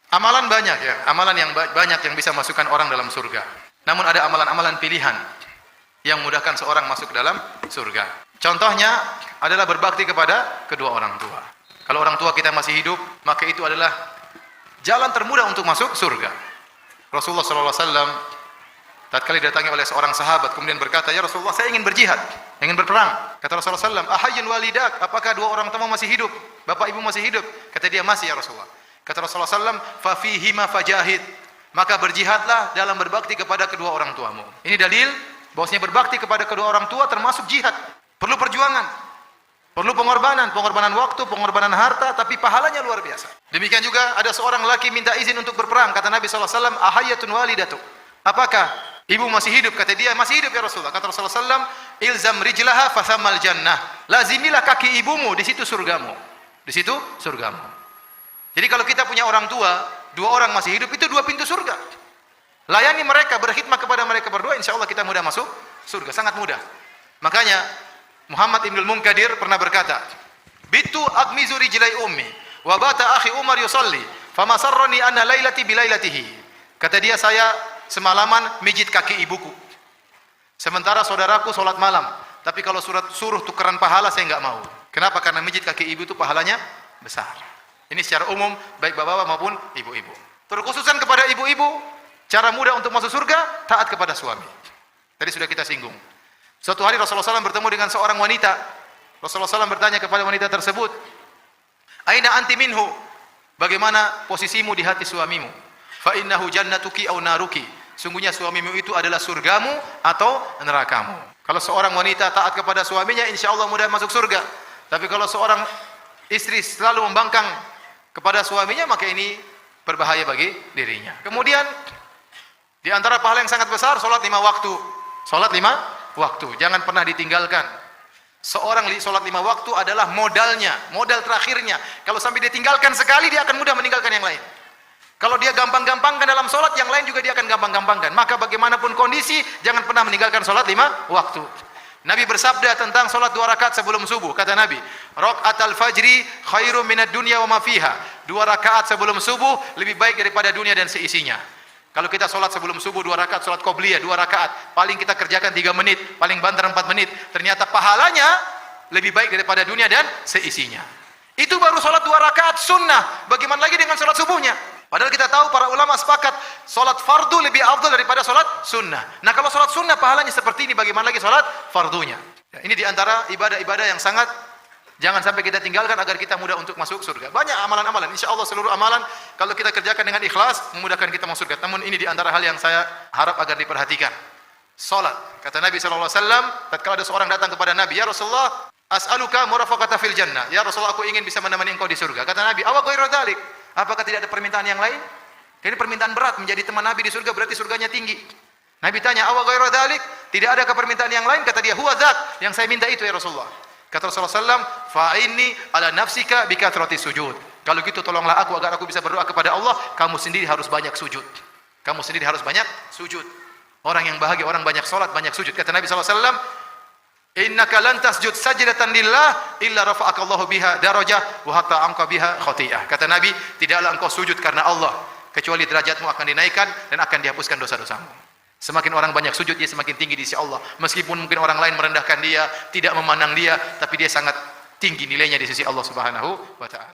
Amalan banyak ya, amalan yang banyak yang bisa masukkan orang dalam surga. Namun ada amalan-amalan pilihan yang mudahkan seorang masuk dalam surga. Contohnya adalah berbakti kepada kedua orang tua. Kalau orang tua kita masih hidup, maka itu adalah jalan termudah untuk masuk surga. Rasulullah SAW tatkala didatangi oleh seorang sahabat kemudian berkata, "Ya Rasulullah, saya ingin berjihad, ingin berperang." Kata Rasulullah SAW, "Ahayyun walidak?" Apakah dua orang tua masih hidup? Bapak ibu masih hidup? Kata dia, "Masih ya Rasulullah." Kata Rasulullah SAW, "Fa fihima fajahid." Maka berjihadlah dalam berbakti kepada kedua orang tuamu. Ini dalil bahwasanya berbakti kepada kedua orang tua termasuk jihad. Perlu perjuangan, perlu pengorbanan, pengorbanan waktu, pengorbanan harta, tapi pahalanya luar biasa. Demikian juga ada seorang laki minta izin untuk berperang. Kata Nabi SAW, "Ahayyatun walidatu?" Apakah ibu masih hidup? Kata dia, "Masih hidup ya Rasulullah." Kata Rasulullah SAW, "Ilzam rijlaha fathamal jannah." Lazimilah kaki ibumu, di situ surgamu. Di situ surgamu. Jadi kalau kita punya orang tua, dua orang masih hidup, itu dua pintu surga. Layani mereka, berkhidmat kepada mereka berdua, insya Allah kita mudah masuk surga, sangat mudah. Makanya Muhammad Ibnul Munkadir pernah berkata, "Bitu agmizu rijlai ummi, wa bata akhi Umar yusalli, fama sarrani anna lailati bilailatihi." Kata dia, saya semalaman mijit kaki ibuku. Sementara saudaraku sholat malam, tapi kalau suruh tukeran pahala saya enggak mau. Kenapa? Karena mijit kaki ibu itu pahalanya besar. Ini secara umum, baik bapak-bapak maupun ibu-ibu. Terkhususan kepada ibu-ibu, cara mudah untuk masuk surga, taat kepada suami. Tadi sudah kita singgung. Suatu hari Rasulullah SAW bertemu dengan seorang wanita. Rasulullah SAW bertanya kepada wanita tersebut, "Aina anti minhu?" Bagaimana posisimu di hati suamimu? "Fa innahu jannatuki au naruki." Sungguhnya suamimu itu adalah surgamu atau nerakamu. Kalau seorang wanita taat kepada suaminya, insya Allah mudah masuk surga. Tapi kalau seorang istri selalu membangkang kepada suaminya, maka ini berbahaya bagi dirinya. Kemudian di antara pahala yang sangat besar, sholat 5 waktu. Sholat 5 waktu, jangan pernah ditinggalkan. Seorang sholat 5 waktu adalah modalnya, modal terakhirnya. Kalau sampai dia tinggalkan sekali, dia akan mudah meninggalkan yang lain. Kalau dia gampang-gampangkan dalam sholat, yang lain juga dia akan gampang-gampangkan. Maka bagaimanapun kondisi, jangan pernah meninggalkan sholat 5 waktu. Nabi bersabda tentang sholat 2 rakaat sebelum subuh. Kata Nabi, "Rakaatul fajri khairum minad dunya wa ma fiha." 2 rakaat sebelum subuh lebih baik daripada dunia dan seisinya. Kalau kita sholat sebelum subuh 2 rakaat, sholat qobliyah 2 rakaat, paling kita kerjakan 3 menit, paling banter 4 menit. Ternyata pahalanya lebih baik daripada dunia dan seisinya. Itu baru sholat 2 rakaat sunnah. Bagaimana lagi dengan sholat subuhnya? Padahal kita tahu para ulama sepakat sholat fardu lebih afdal daripada sholat sunnah. Nah kalau sholat sunnah pahalanya seperti ini, bagaimana lagi sholat fardunya? Ya, ini diantara ibadah-ibadah yang sangat jangan sampai kita tinggalkan agar kita mudah untuk masuk surga. Banyak amalan-amalan, insya Allah seluruh amalan kalau kita kerjakan dengan ikhlas memudahkan kita masuk surga. Namun ini diantara hal yang saya harap agar diperhatikan. Sholat, kata Nabi SAW, tatkala ada seorang datang kepada Nabi, "Ya Rasulullah, as'aluka murafaqata fil jannah." Ya Rasulullah, aku ingin bisa menemani engkau di surga. Kata Nabi, "Awa ghairu dzalik?" Apakah tidak ada permintaan yang lain? Ini permintaan berat, menjadi teman Nabi di surga berarti surganya tinggi. Nabi tanya, "Awa ghairu dzalik?" Tidak ada permintaan yang lain? Kata dia, "Huwa dzak." Yang saya minta itu ya Rasulullah. Kata Rasulullah SAW, "Fa'inni ala nafsika bikatrati sujud." Kalau gitu tolonglah aku agar aku bisa berdoa kepada Allah. Kamu sendiri harus banyak sujud. Kamu sendiri harus banyak sujud. Orang yang bahagia, orang banyak sholat, banyak sujud. Kata Nabi SAW, "Innaka lan tasjud sajdatan lillah illa rafa'aka Allahu biha darajah wa hatta anqa biha khati'ah." Kata Nabi, tidaklah engkau sujud karena Allah kecuali derajatmu akan dinaikkan dan akan dihapuskan dosa-dosamu. Semakin orang banyak sujud, dia semakin tinggi di sisi Allah. Meskipun mungkin orang lain merendahkan dia, tidak memandang dia, tapi dia sangat tinggi nilainya di sisi Allah Subhanahu wa taala.